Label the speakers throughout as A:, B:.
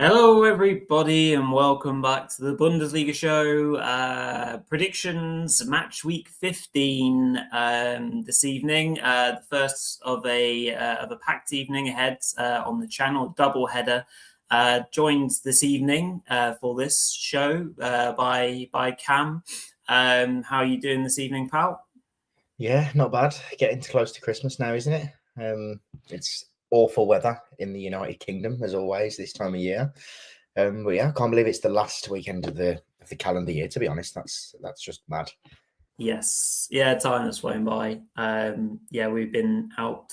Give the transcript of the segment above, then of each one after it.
A: Hello, everybody, and welcome back to the Bundesliga Show. Predictions, Matchweek 15 this evening. The first of a packed evening ahead on the channel, double header. Joined this evening for this show by Cam. How are you doing this evening, pal?
B: Yeah, not bad. Getting close to Christmas now, isn't it? It's awful weather in the United Kingdom as always this time of year. But yeah, I can't believe it's the last weekend of the calendar year. To be honest, that's just mad.
A: Yes. Yeah, time has flown by. Yeah, we've been out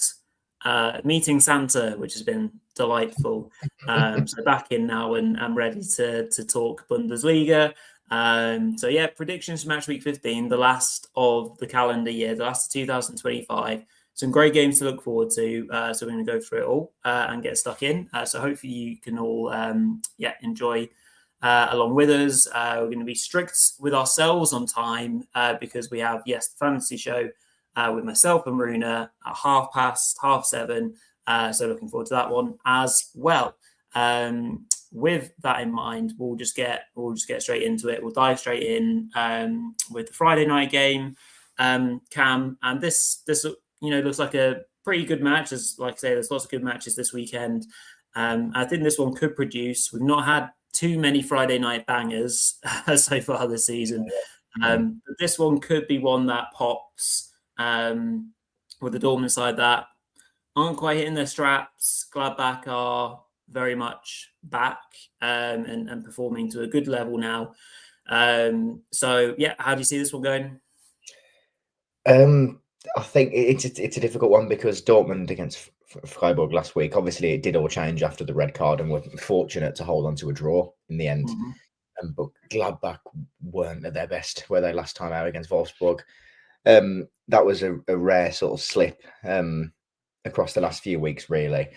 A: meeting Santa, which has been delightful. So back in now and I'm ready to talk Bundesliga. So yeah, predictions for match week 15, the last of the calendar year, the last of 2025. Some great games to look forward to. So we're going to go through it all and get stuck in. So hopefully you can all enjoy along with us. We're going to be strict with ourselves on time because we have, yes, the fantasy show with myself and Runa at 7:30. So looking forward to that one as well. With that in mind, we'll just get straight into it. We'll dive straight in with the Friday night game, Cam, and this looks like a pretty good match. As like I say, there's lots of good matches this weekend. I think this one could produce. We've not had too many Friday night bangers so far this season. But this one could be one that pops with the Dortmund side that aren't quite hitting their straps. Gladbach are very much back and performing to a good level now. So, yeah, how do you see this one going?
B: I think it's a difficult one because Dortmund against Freiburg last week, obviously it did all change after the red card and were fortunate to hold on to a draw in the end.
A: Mm-hmm.
B: But Gladbach weren't at their best, were they last time out against Wolfsburg? That was a rare sort of slip across the last few weeks, really.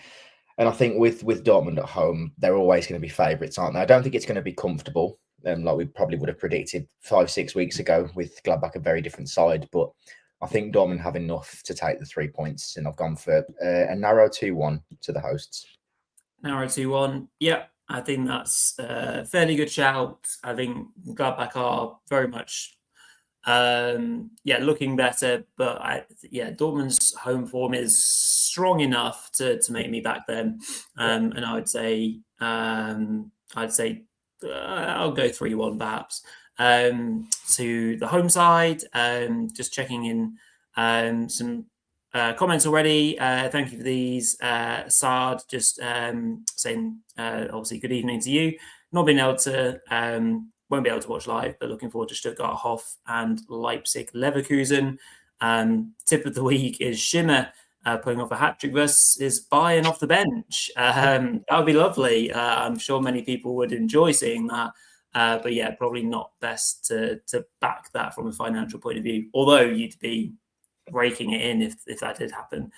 B: And I think with Dortmund at home, they're always going to be favourites, aren't they? I don't think it's going to be comfortable, like we probably would have predicted 5-6 weeks ago with Gladbach a very different side. But I think Dortmund have enough to take the 3 points, and I've gone for a narrow 2-1 to the hosts.
A: Narrow 2-1. Yeah, I think that's a fairly good shout. I think Gladbach are very much looking better, but Dortmund's home form is strong enough to make me back them. And I'd say I'll go 3-1 perhaps. To the home side, just checking in some comments already. Thank you for these. Sard just saying obviously good evening to you. Not being able to won't be able to watch live, but looking forward to Stuttgart Hoff and Leipzig Leverkusen. Tip of the week is Schimmer pulling off a hat trick versus Bayern off the bench. That would be lovely. I'm sure many people would enjoy seeing that. But yeah, probably not best to back that from a financial point of view. Although you'd be raking it in if that did happen.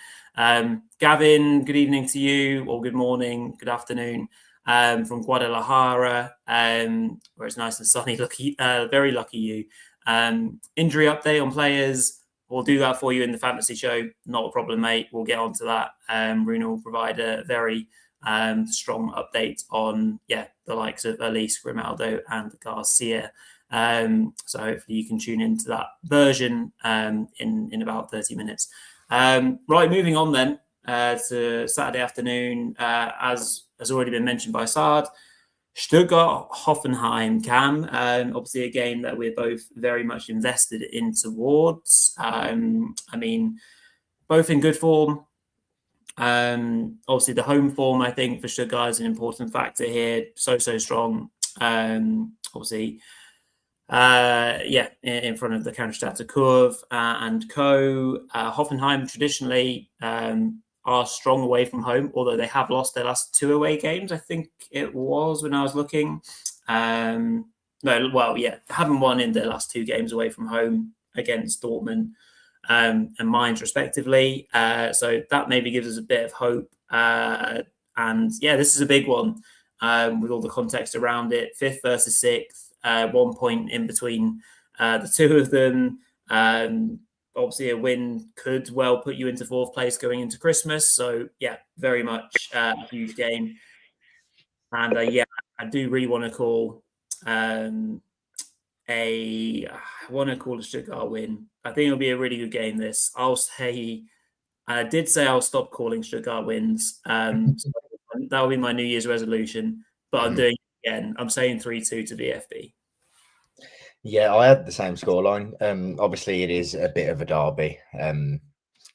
A: Gavin, good evening to you, or good morning, good afternoon. From Guadalajara, where it's nice and sunny. Very lucky you. Injury update on players. We'll do that for you in the fantasy show. Not a problem, mate. We'll get onto that. Runa will provide a very strong update on the likes of Elise, Grimaldo, and Garcia. So hopefully you can tune into that version in about 30 minutes. Right, moving on then to Saturday afternoon, as has already been mentioned by Sard. Stuttgart Hoffenheim, Cam. Obviously a game that we're both very much invested in towards. I mean, both in good form. Obviously the home form, I think, for Stuttgart is an important factor here. So strong. Obviously, in front of the Cannstatter Kurve and co. Hoffenheim traditionally are strong away from home, although they have lost their last 2 away games. I think it was when I was looking. Haven't won in their last 2 games away from home against Dortmund and Mainz, respectively. So that maybe gives us a bit of hope. And yeah, this is a big one with all the context around it. 5th versus 6th, 1 point in between the two of them. Obviously, a win could well put you into 4th place going into Christmas. So, yeah, very much a huge game. And I do really want to call I want to call a Stuttgart win. I think it'll be a really good game. I did say I'll stop calling Stuttgart wins. So that'll be my New Year's resolution. But I'm doing it again. I'm saying 3-2 to VFB.
B: Yeah, I had the same scoreline. Obviously, it is a bit of a derby.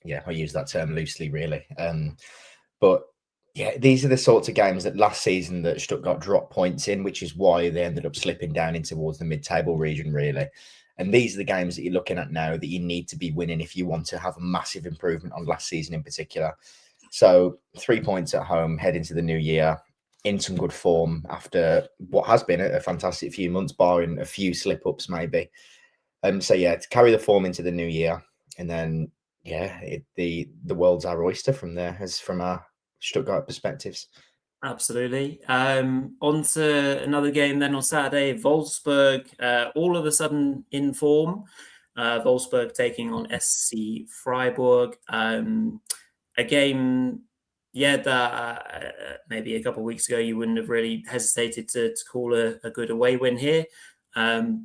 B: Yeah, I use that term loosely, really. But yeah, these are the sorts of games that last season that Stuttgart dropped points in, which is why they ended up slipping down in towards the mid-table region, really. And these are the games that you're looking at now that you need to be winning if you want to have a massive improvement on last season in particular. So 3 points at home, head into the new year in some good form after what has been a fantastic few months, barring a few slip-ups maybe. So yeah, to carry the form into the new year, and then the world's our oyster from there, as from our Stuttgart perspectives.
A: Absolutely. On to another game then on Saturday. Wolfsburg, all of a sudden in form. Wolfsburg taking on SC Freiburg. A game, that maybe a couple of weeks ago you wouldn't have really hesitated to call a good away win here.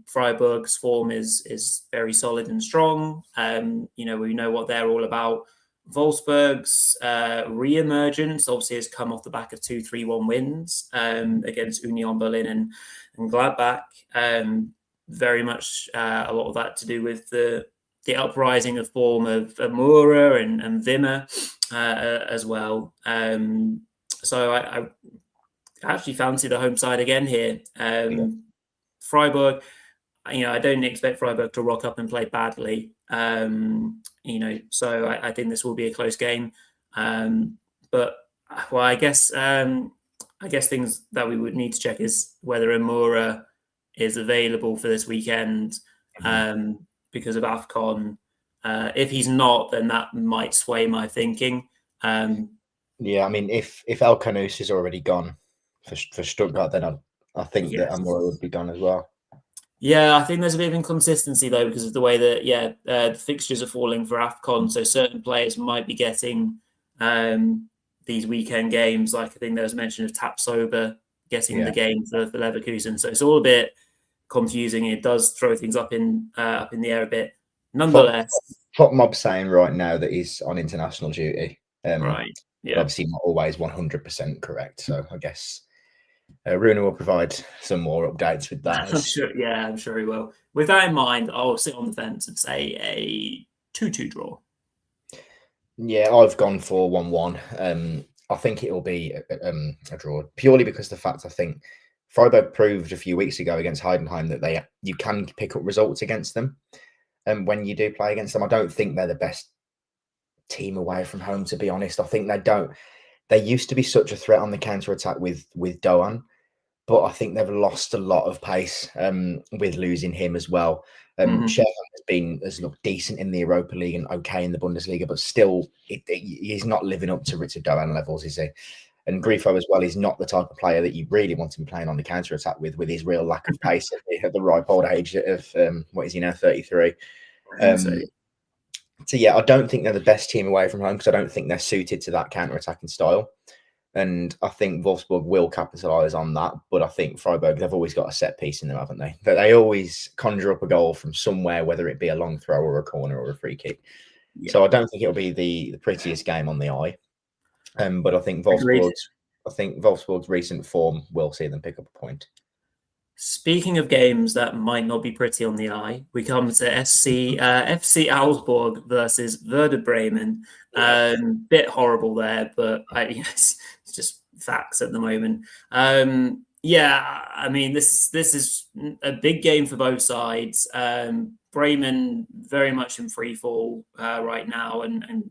A: Freiburg's form is very solid and strong. We know what they're all about. Wolfsburg's re-emergence obviously has come off the back of 2-3-1 wins against Union Berlin and Gladbach. Very much a lot of that to do with the uprising of form of Mura and Wimmer as well. So I actually fancy the home side again here. Freiburg, I don't expect Freiburg to rock up and play badly. So I think this will be a close game. But I guess things that we would need to check is whether Amura is available for this weekend because of AFCON. If he's not, then that might sway my thinking.
B: Yeah, I mean, if El Canous is already gone for Stuttgart, then I think that Amora would be gone as well.
A: Yeah, I think there's a bit of inconsistency though because of the way that the fixtures are falling for AFCON. So certain players might be getting these weekend games. Like I think there was mention of Tapsoba getting the game for Leverkusen. So it's all a bit confusing. It does throw things up in the air a bit. Nonetheless,
B: Top Mob saying right now that he's on international duty.
A: Right. Yeah.
B: Obviously not always 100% correct. So I guess Runa will provide some more updates with that.
A: I'm sure he will. With that in mind, I'll sit on the fence and say a 2-2 draw.
B: Yeah, I've gone for 1-1. I think it'll be a draw purely because the fact I think Freiburg proved a few weeks ago against Heidenheim that you can pick up results against them. And when you do play against them, I don't think they're the best team away from home, to be honest. I think they used to be such a threat on the counter attack with Doan, but I think they've lost a lot of pace with losing him as well. Sheffield has looked decent in the Europa League and okay in the Bundesliga, but still he's not living up to Doan levels, is he? And Grifo as well is not the type of player that you really want to be playing on the counter attack with his real lack of pace at the ripe old age of what is he now, 33. So yeah, I don't think they're the best team away from home because I don't think they're suited to that counter-attacking style. And I think Wolfsburg will capitalise on that. But I think Freiburg, they've always got a set piece in them, haven't they? They always conjure up a goal from somewhere, whether it be a long throw or a corner or a free kick. Yeah. So I don't think it'll be the prettiest game on the eye. But I think Wolfsburg's recent form will see them pick up a point.
A: Speaking of games that might not be pretty on the eye, we come to FC Augsburg versus Werder Bremen. Bit horrible there, but it's just facts at the moment. I mean, this is a big game for both sides. Bremen very much in free fall right now and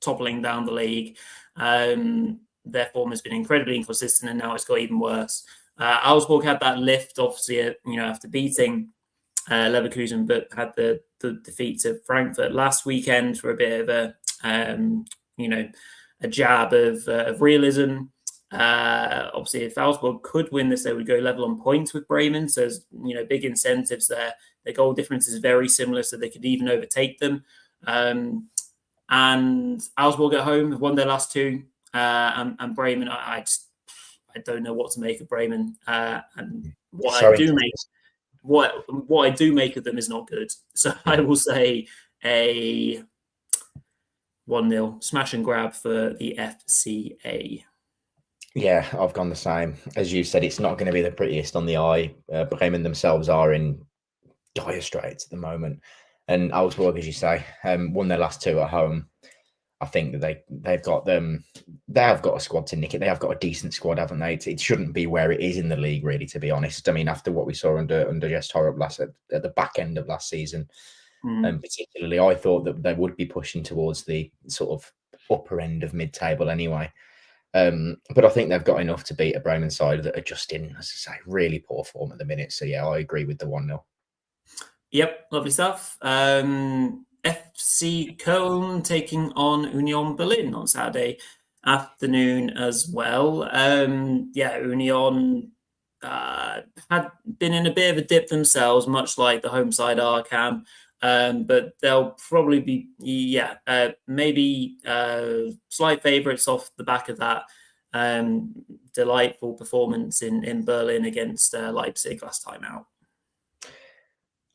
A: toppling down the league. Their form has been incredibly inconsistent, and now it's got even worse. Augsburg had that lift, obviously, after beating Leverkusen, but had the defeat to Frankfurt last weekend for a bit of a jab of realism. Obviously, if Augsburg could win this, they would go level on points with Bremen. So there's big incentives there. Their goal difference is very similar, so they could even overtake them. And Augsburg at home have won their last two, and Bremen, I I don't know what to make of Bremen, and what I
B: So
A: do make what I do make of them is not good. So I will say a 1-0 smash and grab for the FCA.
B: yeah, I've gone the same. As you said, it's not going to be the prettiest on the eye. Bremen themselves are in dire straits at the moment. And Augsburg, as you say, won their last 2 at home. I think that they have got a squad to nick it. They have got a decent squad, haven't they? It shouldn't be where it is in the league, really, to be honest. I mean, after what we saw under Just Horror at the back end of last season, and particularly, I thought that they would be pushing towards the sort of upper end of mid-table anyway. But I think they've got enough to beat a Bremen side that are just in, as I say, really poor form at the minute. So yeah, I agree with the 1-0.
A: Yep, lovely stuff. FC Köln taking on Union Berlin on Saturday afternoon as well. Yeah, Union had been in a bit of a dip themselves, much like the home side are, Cam. But they'll probably be, maybe slight favourites off the back of that delightful performance in Berlin against Leipzig last time out.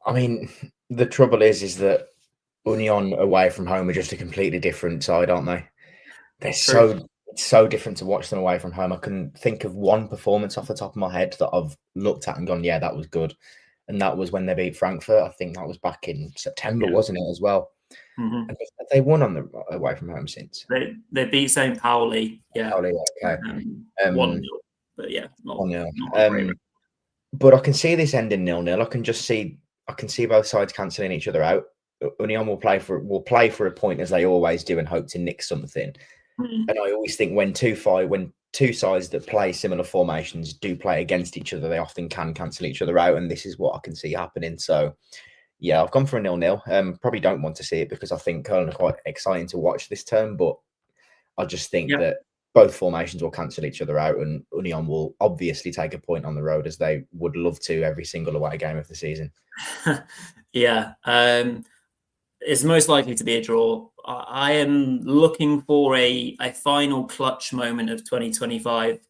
B: I mean, the trouble is that Union away from home are just a completely different side, aren't they? They're so different to watch them away from home. I couldn't think of one performance off the top of my head that I've looked at and gone, yeah, that was good. And that was when they beat Frankfurt. I think that was back in September, wasn't it, as well?
A: Mm-hmm.
B: They won on the away from home since.
A: They beat St. Pauli, yeah.
B: Pauli, okay.
A: 1-0, but yeah, not great.
B: But I can see this ending 0-0. I can see both sides cancelling each other out. Union will play for a point as they always do and hope to nick something. And I always think when two sides that play similar formations do play against each other, they often can cancel each other out, and this is what I can see happening. So, yeah, I've gone for a 0-0. Probably don't want to see it because I think Köln are quite exciting to watch this term, but I just think that both formations will cancel each other out, and Union will obviously take a point on the road as they would love to every single away game of the season.
A: Yeah, it's most likely to be a draw. I am looking for a final clutch moment of 2025,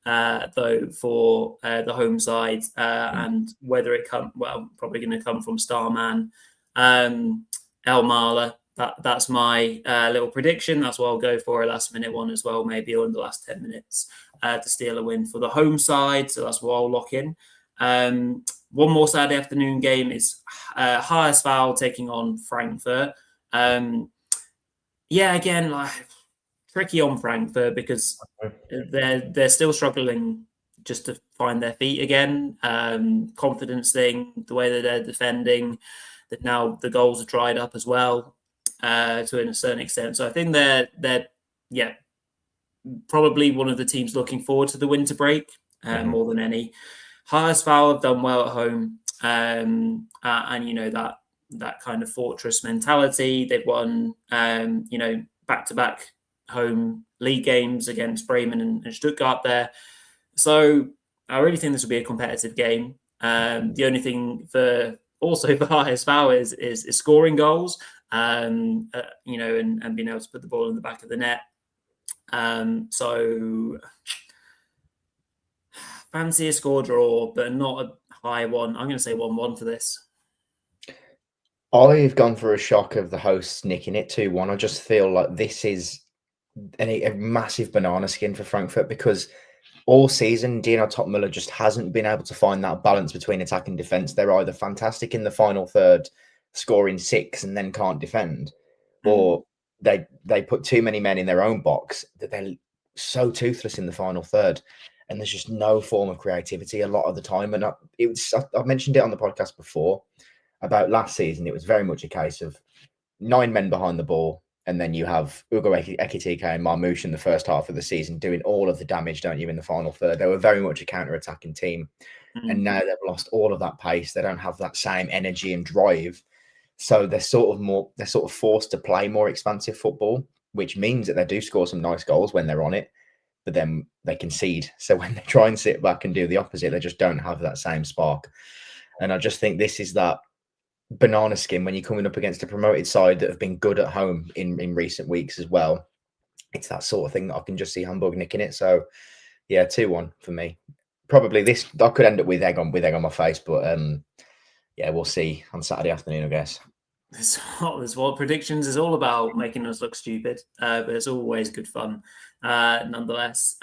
A: though, for the home side, and whether it probably going to come from Starman, El Mala. That's my little prediction. That's what I'll go for, a last-minute one as well, maybe in the last 10 minutes to steal a win for the home side. So that's what I'll lock in. One more Saturday afternoon game is Hiersval taking on Frankfurt. Again, tricky on Frankfurt because they're still struggling just to find their feet again. Confidence thing, the way that they're defending, that now the goals are dried up as well to a certain extent. So I think they're probably one of the teams looking forward to the winter break more than any. Hiersval have done well at home, and you know that kind of fortress mentality. They've won, back-to-back home league games against Bremen and Stuttgart there. So I really think this will be a competitive game. The only thing for Hiersval is scoring goals, and being able to put the ball in the back of the net. So fancy a score draw, but not a high one. I'm going to say 1-1 for this.
B: I've gone for a shock of the hosts nicking it 2-1. I just feel like this is a massive banana skin for Frankfurt because all season, Dino Topmüller just hasn't been able to find that balance between attack and defence. They're either fantastic in the final third, scoring 6 and then can't defend, or they put too many men in their own box that they're so toothless in the final third. And there's just no form of creativity a lot of the time. And I've mentioned it on the podcast before about last season. It was very much a case of 9 men behind the ball. And then you have Ugo Ekitike and Marmouche in the first half of the season doing all of the damage, don't you, in the final third. They were very much a counter-attacking team. And now they've lost all of that pace. They don't have that same energy and drive. So they're sort of forced to play more expansive football, which means that they do score some nice goals when they're on it. But then they concede. So when they try and sit back and do the opposite, they just don't have that same spark. And I just think this is that banana skin when you're coming up against a promoted side that have been good at home in recent weeks as well. It's that sort of thing that I can just see Hamburg nicking it. So, Yeah, 2-1 for me. Probably this. I could end up with egg on my face, but yeah, we'll see on Saturday afternoon, I guess.
A: That's what predictions is all about, making us look stupid, but it's always good fun, nonetheless.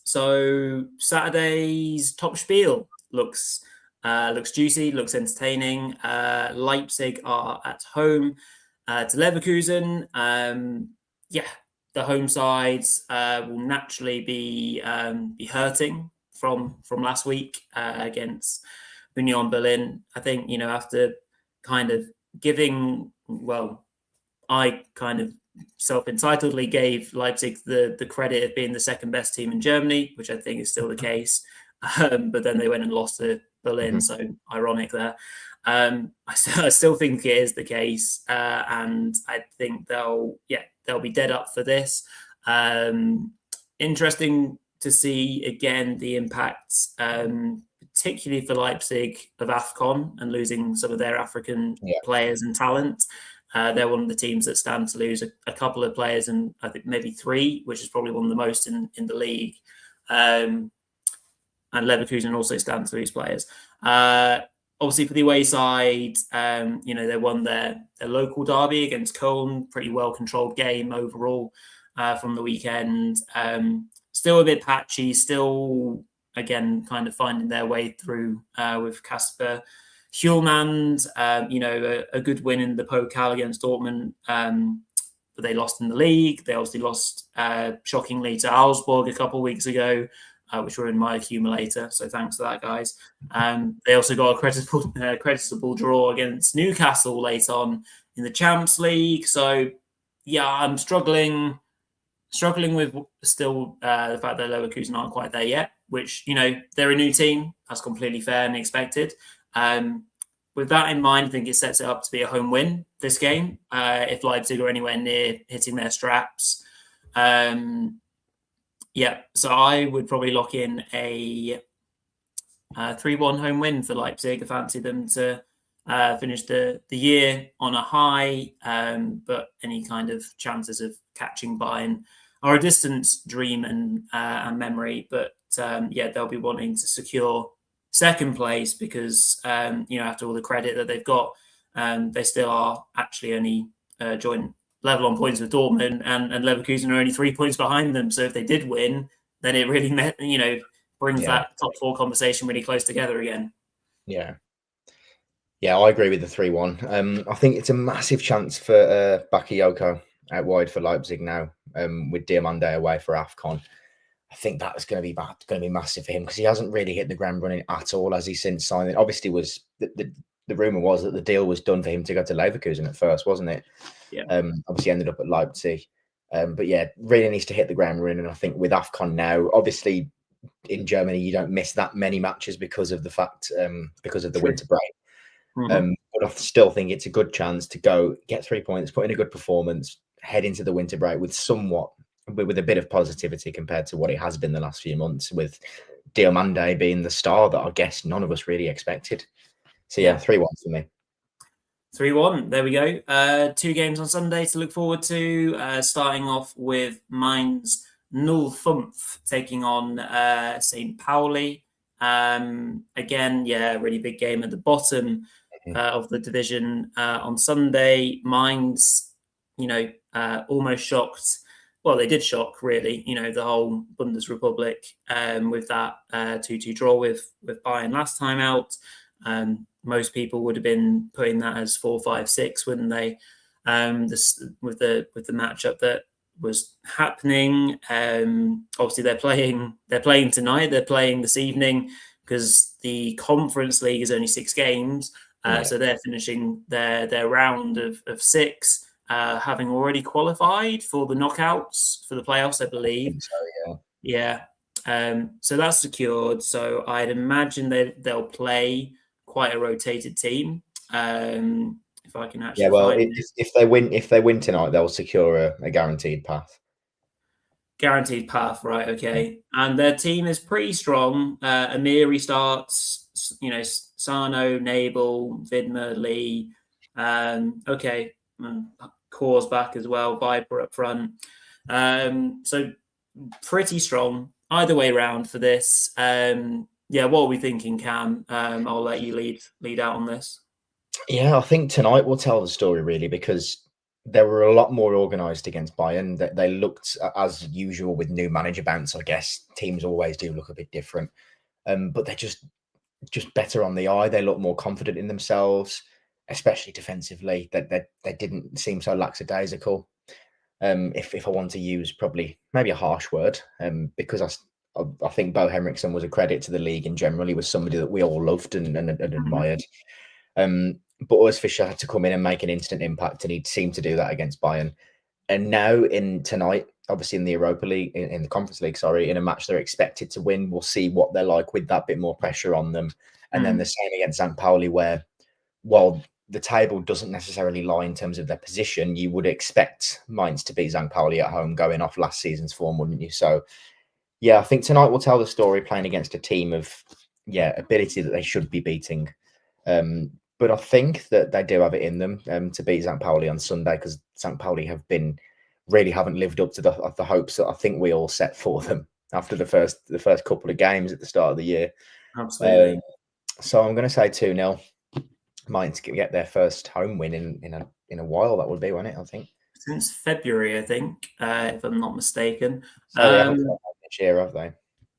A: So Saturday's top spiel looks juicy, looks entertaining. Leipzig are at home to Leverkusen. Yeah, the home sides will naturally be hurting from last week against Union Berlin. I think after kind of giving, well, I kind of self-entitledly gave Leipzig the credit of being the second best team in Germany, which I think is still the case. But then they went and lost to Berlin, so ironic there. I still think it is the case, and I think they'll be dead up for this. Interesting to see again the impact, particularly for Leipzig, of AFCON and losing some of their African players and talent. They're one of the teams that stand to lose a couple of players, and I think maybe 3, which is probably one of the most in the league. And Leverkusen also stand to lose players. Obviously, for the away side, they won their local derby against Cologne. Pretty well controlled game overall from the weekend. Still a bit patchy. Still, again, kind of finding their way through with Kasper Hjulmand. A good win in the Pokal against Dortmund, but they lost in the league. They obviously lost shockingly to Augsburg a couple of weeks ago, which were in my accumulator. So thanks to that, guys. They also got a creditable draw against Newcastle late on in the Champions League. So yeah, I'm struggling with still the fact that Leverkusen aren't quite there yet, which, they're a new team. That's completely fair and expected. With that in mind, I think it sets it up to be a home win this game, if Leipzig are anywhere near hitting their straps. So I would probably lock in a 3-1 home win for Leipzig. I fancy them to finish the year on a high, but any kind of chances of catching Bayern are a distant dream and memory. But they'll be wanting to secure second place because after all the credit that they've got, they still are actually only joint level on points with Dortmund, and Leverkusen are only 3 points behind them. So if they did win, then it really brings that top 4 conversation really close together again.
B: Yeah, I agree with the 3-1. I think it's a massive chance for Bakayoko out wide for Leipzig now, with Diomande away for AFCON. I think that's going to be massive for him because he hasn't really hit the ground running at all as he since signing. Obviously, was the rumor was that the deal was done for him to go to Leverkusen at first, wasn't it?
A: Yeah.
B: Obviously, ended up at Leipzig. But yeah, really needs to hit the ground running. And I think with AFCON now, obviously in Germany, you don't miss that many matches because of the fact because of the winter break. But I still think it's a good chance to go get 3 points, put in a good performance, head into the winter break with a bit of positivity compared to what it has been the last few months, with Diomande being the star that I guess none of us really expected. So yeah, 3-1 for me.
A: 3-1. There we go. 2 games on Sunday to look forward to. Starting off with Mainz 05 taking on St. Pauli. Again, really big game at the bottom of the division on Sunday. Mainz, almost shocked. Well, they did shock, really, the whole Bundesrepublik with that 2-2 draw with Bayern last time out. Most people would have been putting that as 4-5-6, wouldn't they? With the matchup that was happening. Obviously, they're playing tonight. They're playing this evening because the Conference League is only 6 games. So they're finishing their round of 6. Having already qualified for the knockouts, for the playoffs, I believe.
B: So, yeah.
A: So that's secured. So I'd imagine they'll play quite a rotated team. If I can actually
B: if they win tonight, they'll secure a guaranteed path.
A: Guaranteed path, right? Okay. And their team is pretty strong. Amiri starts, Sano, Nabel, Vidmer, Lee. Okay. Core's back as well, Viper up front. So pretty strong. either way round for this. Yeah, what are we thinking, Cam? I'll let you lead out on this.
B: Yeah, I think tonight will tell the story really because they were a lot more organised against Bayern. They looked as usual with new manager bounce. I guess teams always do look a bit different, but they're just better on the eye. They look more confident in themselves, especially defensively. They didn't seem so lackadaisical. If I want to use probably maybe a harsh word, because I think Bo Henriksen was a credit to the league in general. He was somebody that we all loved and admired. But Urs Fischer had to come in and make an instant impact, and he seemed to do that against Bayern. And now in tonight, obviously in the Europa League, in the Conference League, sorry, in a match they're expected to win, we'll see what they're like with that bit more pressure on them. And then the same against St. Pauli, where while the table doesn't necessarily lie in terms of their position, you would expect Mainz to beat St. Pauli at home, going off last season's form, wouldn't you? So, yeah, I think tonight will tell the story playing against a team of, ability that they should be beating. But I think that they do have it in them to beat St. Pauli on Sunday, because St. Pauli haven't lived up to the hopes that I think we all set for them after the first couple of games at the start of the year.
A: Absolutely.
B: So I'm going to say 2-0. Mainz get their first home win in a while. That would be, won't it? I think
A: Since February, I think, if I'm not mistaken.
B: So they haven't played this year, have they?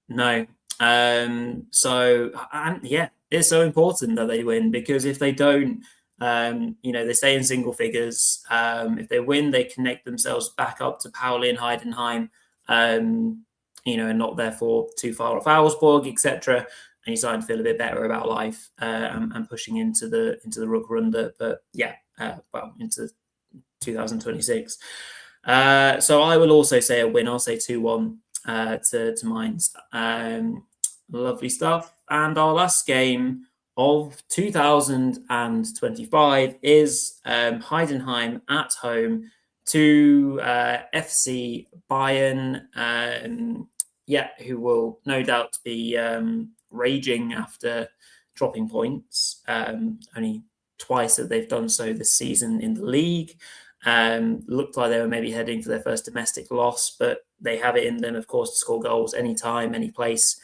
A: No. So, and yeah, it's so important that they win, because if they don't, they stay in single figures. If they win, they connect themselves back up to Pauli and Heidenheim, and not therefore too far off Augsburg, etc. And you start to feel a bit better about life, and pushing into the Rückrunde, but into 2026. So I will also say a win. I'll say 2-1 to Mainz. Lovely stuff. And our last game of 2025 is Heidenheim at home to FC Bayern. Who will no doubt be raging after dropping points. Only twice that they've done so this season in the league. Looked like they were maybe heading for their first domestic loss, but they have it in them, of course, to score goals anytime, any place,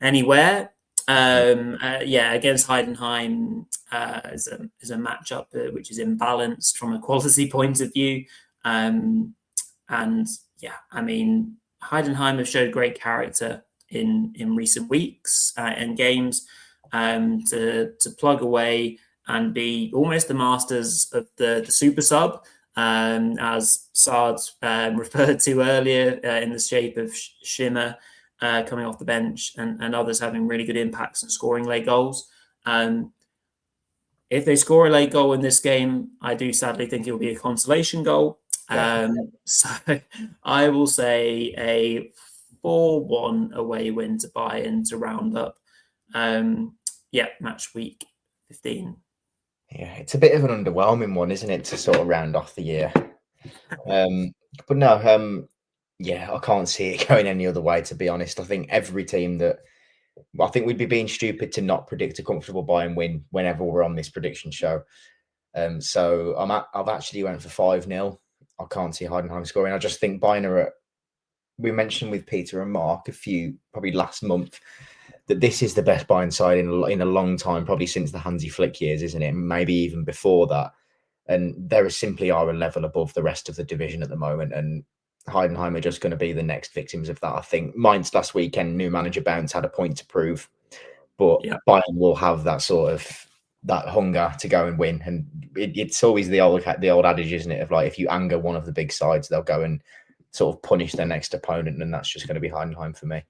A: anywhere. Against Heidenheim is a matchup which is imbalanced from a quality point of view. Heidenheim have showed great character in recent weeks and games to plug away and be almost the masters of the super sub, as Sard referred to earlier, in the shape of Schimmer coming off the bench and others having really good impacts and scoring late goals. If they score a late goal in this game, I do sadly think it will be a consolation goal. So I will say a 4-1 away win to Bayern to round up. Match week 15.
B: Yeah, it's a bit of an underwhelming one, isn't it, to sort of round off the year? But no, I can't see it going any other way, to be honest. I think every team I think we'd be being stupid to not predict a comfortable Bayern win whenever we're on this prediction show. So I've actually went for 5-0. I can't see Heidenheim scoring. I just think Bayern we mentioned with Peter and Mark probably last month, that this is the best Bayern side in a long time, probably since the Hansi Flick years, isn't it? Maybe even before that. And they simply are a level above the rest of the division at the moment. And Heidenheim are just going to be the next victims of that, I think. Mainz last weekend, new manager bounce, had a point to prove. But Bayern will have that sort of that hunger to go and win. And it's always the old adage, isn't it? Of like, if you anger one of the big sides, they'll go and sort of punish their next opponent. And that's just going to be Heidenheim for me.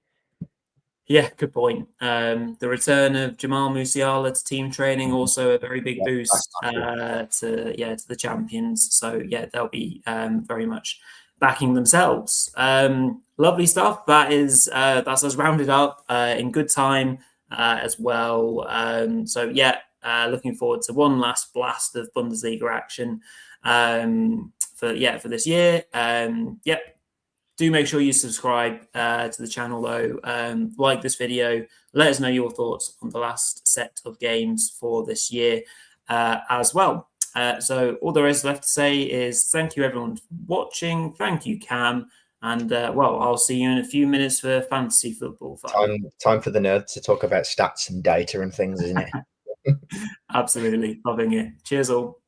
A: Yeah, good point. The return of Jamal Musiala to team training, also a very big boost to the champions. So they'll be very much backing themselves. Lovely stuff. That's us rounded up in good time as well. Looking forward to one last blast of Bundesliga action for this year. Do make sure you subscribe to the channel, though. Like this video. Let us know your thoughts on the last set of games for this year as well. So all there is left to say is thank you, everyone, for watching. Thank you, Cam. And well, I'll see you in a few minutes for fantasy football fun.
B: Time for the nerds to talk about stats and data and things, isn't it?
A: Absolutely loving it. Cheers all.